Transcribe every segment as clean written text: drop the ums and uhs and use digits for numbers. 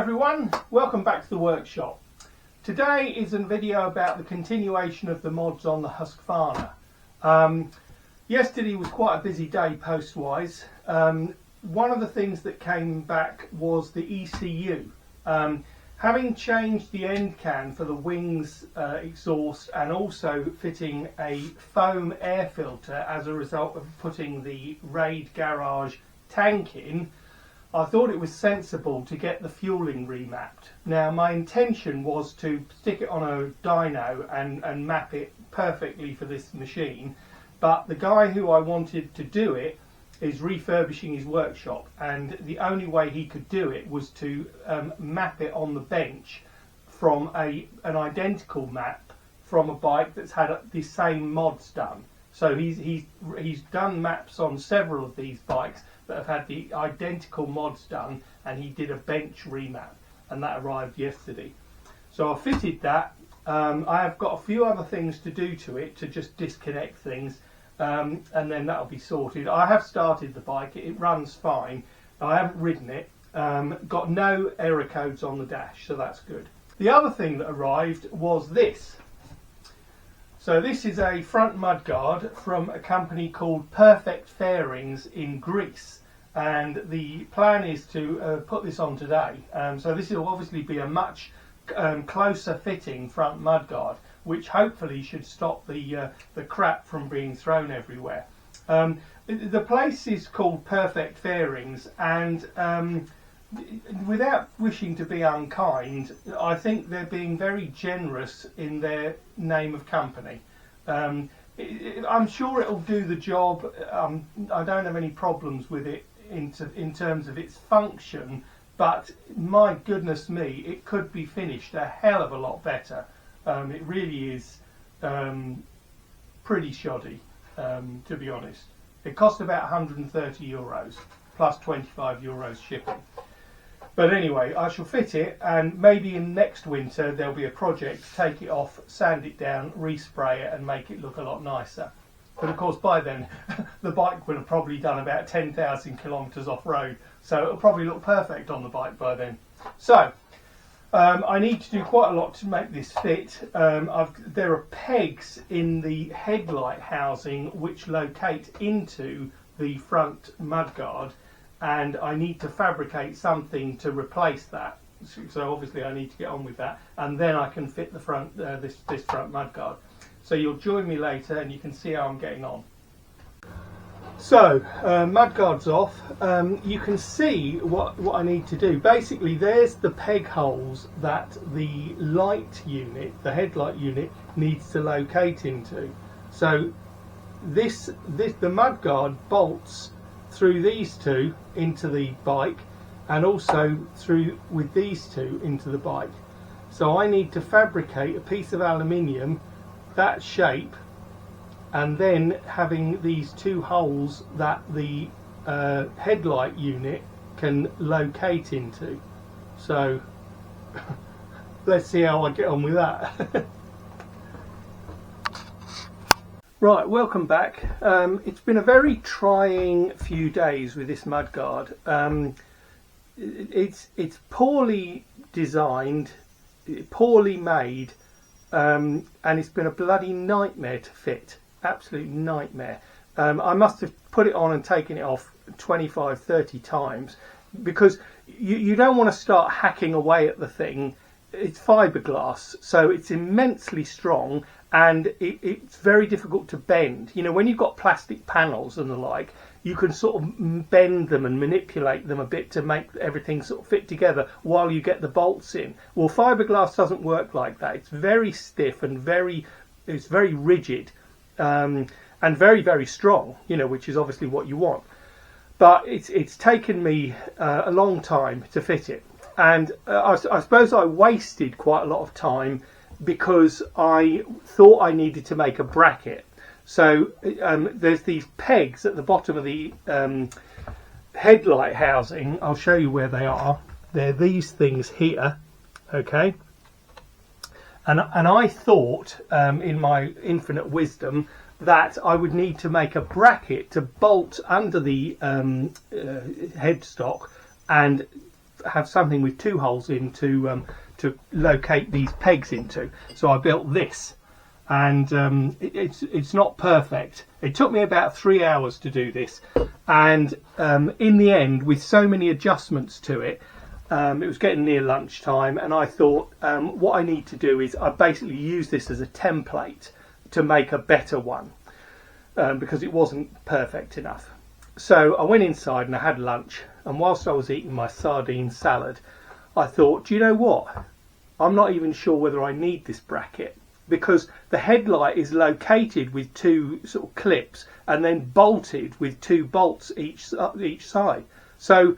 everyone, welcome back to the workshop. Today is a video about the continuation of the mods on the Husqvarna. Yesterday was quite a busy day post-wise. One of the things that came back was the ECU. Having changed the end can for the wings exhaust and also fitting a foam air filter as a result of putting the Raid Garage tank in, I thought it was sensible to get the fueling remapped. Now my intention was to stick it on a dyno and map it perfectly for this machine, but the guy who I wanted to do it is refurbishing his workshop, and the only way he could do it was to map it on the bench from an identical map from a bike that's had the same mods done. So he's done maps on several of these bikes that have had the identical mods done, and he did a bench remap, and that arrived yesterday. So I fitted that. I have got a few other things to do to it, to just disconnect things, and then that'll be sorted. I have started the bike, it runs fine. I haven't ridden it, got no error codes on the dash, so that's good. The other thing that arrived was this. So this is a front mudguard from a company called Perfect Fairings in Greece, and the plan is to put this on today. So this will obviously be a much closer fitting front mudguard, which hopefully should stop the crap from being thrown everywhere. The place is called Perfect Fairings, and without wishing to be unkind, I think they're being very generous in their name of company. I'm sure it'll do the job. I don't have any problems with it in terms of its function, but my goodness me, it could be finished a hell of a lot better. It really is pretty shoddy, to be honest. It cost about €130 plus €25 shipping. But anyway, I shall fit it, and maybe in next winter there'll be a project to take it off, sand it down, respray it and make it look a lot nicer. But of course by then the bike will have probably done about 10,000 kilometres off-road, so it'll probably look perfect on the bike by then. So I need to do quite a lot to make this fit. There are pegs in the headlight housing which locate into the front mudguard, and I need to fabricate something to replace that. So obviously I need to get on with that, and then I can fit the front this front mudguard. So you'll join me later and you can see how I'm getting on. So mudguard's off. You can see what I need to do. Basically there's the peg holes that the light unit, the headlight unit, needs to locate into. So the mudguard bolts through these two into the bike, and also through with these two into the bike. So I need to fabricate a piece of aluminium that shape, and then having these two holes that the headlight unit can locate into. So let's see how I get on with that. Right, welcome back. It's been a very trying few days with this mudguard. It's poorly designed, poorly made, and it's been a bloody nightmare to fit. Absolute nightmare. I must have put it on and taken it off 25-30 times, because you don't want to start hacking away at the thing. It's fiberglass, so it's immensely strong, and it's very difficult to bend. You know, when you've got plastic panels and the like, you can sort of bend them and manipulate them a bit to make everything sort of fit together while you get the bolts in. Well, fiberglass doesn't work like that. It's very stiff and it's very rigid, and very, very strong, you know, which is obviously what you want. But it's taken me a long time to fit it, and I suppose I wasted quite a lot of time because I thought I needed to make a bracket. So there's these pegs at the bottom of the headlight housing. I'll show you where they are. They're these things here, okay? And I thought, in my infinite wisdom, that I would need to make a bracket to bolt under the headstock and have something with 2 holes in to locate these pegs into. So I built this, and it's not perfect. It took me about 3 hours to do this, and in the end, with so many adjustments to it, it was getting near lunchtime, and I thought what I need to do is I basically use this as a template to make a better one, because it wasn't perfect enough. So I went inside and I had lunch, and whilst I was eating my sardine salad, I thought, do you know what? I'm not even sure whether I need this bracket, because the headlight is located with 2 sort of clips and then bolted with 2 bolts each side. So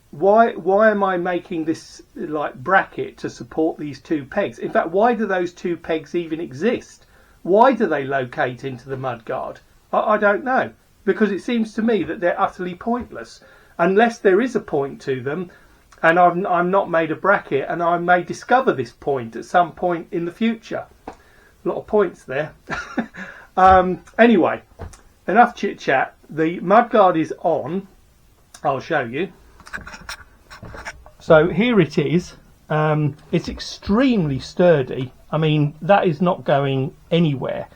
why am I making this like bracket to support these 2 pegs? In fact, why do those 2 pegs even exist? Why do they locate into the mudguard? I don't know, because it seems to me that they're utterly pointless unless there is a point to them, and I'm not made a bracket, and I may discover this point at some point in the future. A lot of points there. Anyway, enough chit chat. The mudguard is on. I'll show you. So here it is. It's extremely sturdy. I mean, that is not going anywhere.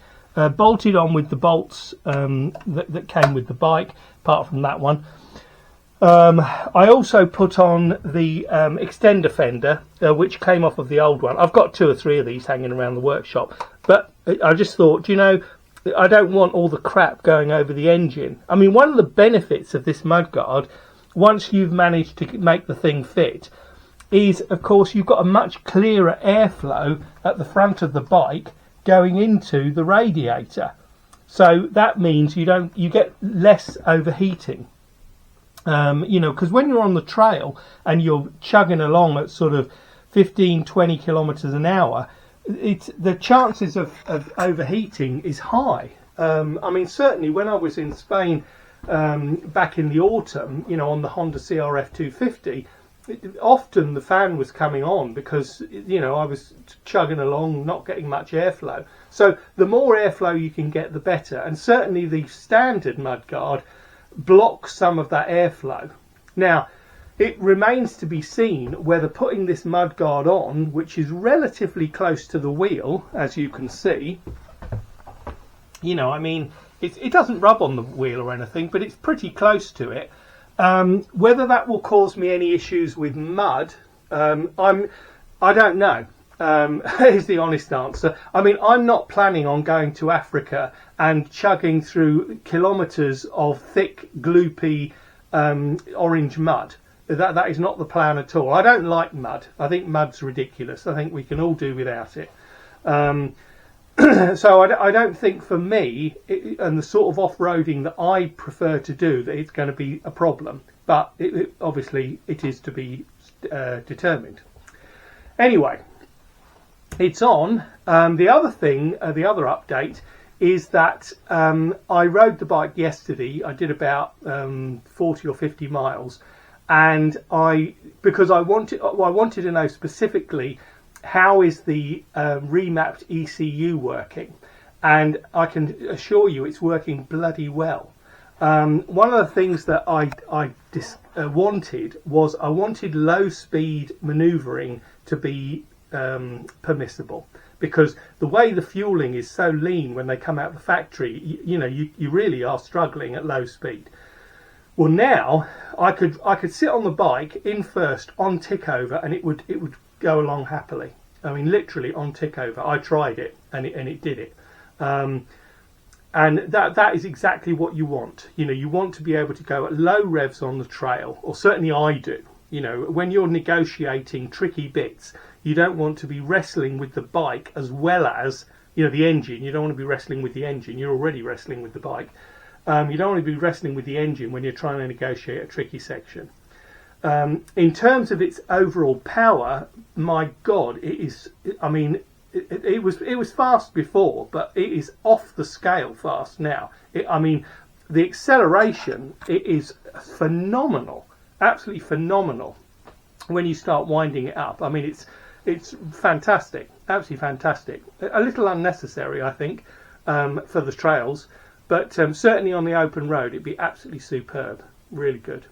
Bolted on with the bolts that came with the bike, apart from that one. I also put on the extender fender, which came off of the old one. I've got 2 or 3 of these hanging around the workshop, but I just thought, you know, I don't want all the crap going over the engine. I mean, one of the benefits of this mudguard, once you've managed to make the thing fit, is of course you've got a much clearer airflow at the front of the bike going into the radiator. So that means you get less overheating. You know, because when you're on the trail and you're chugging along at sort of 15-20 kilometers an hour, the chances of overheating is high. I mean, certainly when I was in Spain back in the autumn, you know, on the Honda CRF 250, often the fan was coming on because, you know, I was chugging along, not getting much airflow. So the more airflow you can get, the better. And certainly the standard mudguard blocks some of that airflow. Now, it remains to be seen whether putting this mudguard on, which is relatively close to the wheel, as you can see, you know, I mean, it doesn't rub on the wheel or anything, but it's pretty close to it. Whether that will cause me any issues with mud, I don't know. Is the honest answer. I mean, I'm not planning on going to Africa and chugging through kilometres of thick, gloopy orange mud. That is not the plan at all. I don't like mud. I think mud's ridiculous. I think we can all do without it. So I don't think for me, and the sort of off-roading that I prefer to do, that it's going to be a problem. But obviously it is to be determined. Anyway, it's on. The other thing, the other update, is that I rode the bike yesterday. I did about 40 or 50 miles, and because I wanted to know specifically how is the remapped ECU working, and I can assure you it's working bloody well. One of the things that I wanted low speed manoeuvring to be permissible, because the way the fueling is so lean when they come out of the factory, you know, you really are struggling at low speed. Well, now I could sit on the bike in first on tick over, and it would go along happily. I mean, literally on tick over. I tried it, and it did it. And that is exactly what you want. You know, you want to be able to go at low revs on the trail, or certainly I do. You know, when you're negotiating tricky bits, you don't want to be wrestling with the bike as well as, you know, the engine. You don't want to be wrestling with the engine. You're already wrestling with the bike. You don't want to be wrestling with the engine when you're trying to negotiate a tricky section. In terms of its overall power, my God, it is. I mean, it was fast before, but it is off the scale fast now. I mean, the acceleration, it is phenomenal, absolutely phenomenal. When you start winding it up, I mean, it's fantastic, absolutely fantastic. A little unnecessary, I think, for the trails, but certainly on the open road, it'd be absolutely superb, really good.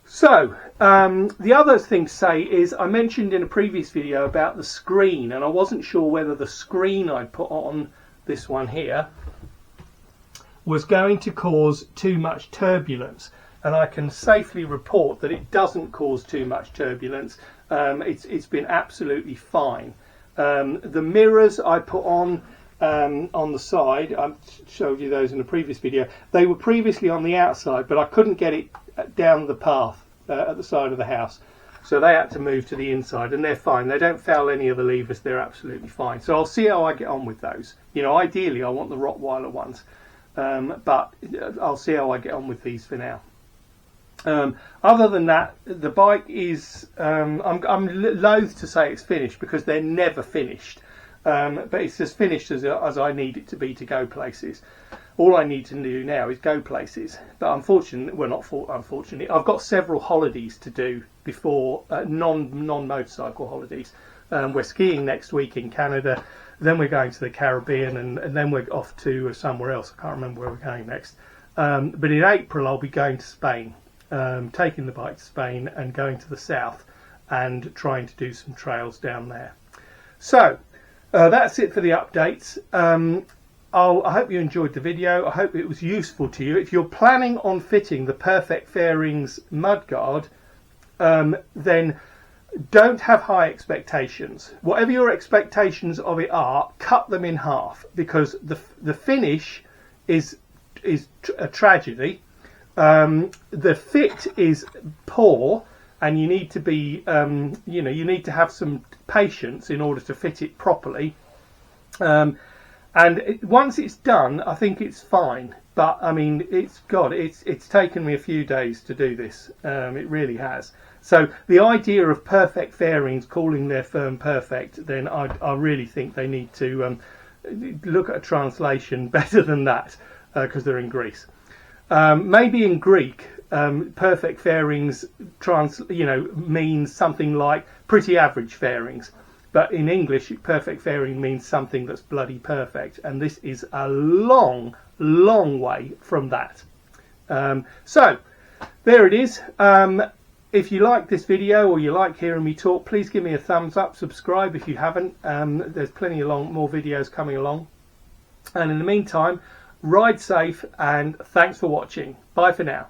So the other thing to say is I mentioned in a previous video about the screen, and I wasn't sure whether the screen I put on this one here was going to cause too much turbulence, and I can safely report that it doesn't cause too much turbulence. It's been absolutely fine. The mirrors I put on the side, I showed you those in the previous video, they were previously on the outside, but I couldn't get it down the path at the side of the house, so they had to move to the inside, and they're fine. They don't foul any of the levers, they're absolutely fine. So I'll see how I get on with those. You know, ideally I want the Rottweiler ones, but I'll see how I get on with these for now. Other than that, the bike is I'm loath to say it's finished, because they're never finished, but it's as finished as I need it to be to go places. All I need to do now is go places, but unfortunately, well, not unfortunately, I've got several holidays to do before, non-motorcycle holidays. We're skiing next week in Canada, then we're going to the Caribbean, and then we're off to somewhere else. I can't remember where we're going next, but in April I'll be going to Spain, taking the bike to Spain and going to the south and trying to do some trails down there. So that's it for the updates. I hope you enjoyed the video. I hope it was useful to you. If you're planning on fitting the Perfect Fairings mudguard, then don't have high expectations. Whatever your expectations of it are, cut them in half, because the finish is a tragedy. The fit is poor, and you need to be you need to have some patience in order to fit it properly. And once it's done, I think it's fine. But I mean, it's taken me a few days to do this. It really has. So the idea of Perfect Fairings calling their firm perfect, then I really think they need to look at a translation better than that, because they're in Greece. Maybe in Greek, Perfect Fairings means something like pretty average fairings. But in English, perfect fairing means something that's bloody perfect, and this is a long, long way from that. So there it is. If you like this video, or you like hearing me talk, please give me a thumbs up, subscribe if you haven't. There's plenty of more videos coming along. And in the meantime, ride safe, and thanks for watching. Bye for now.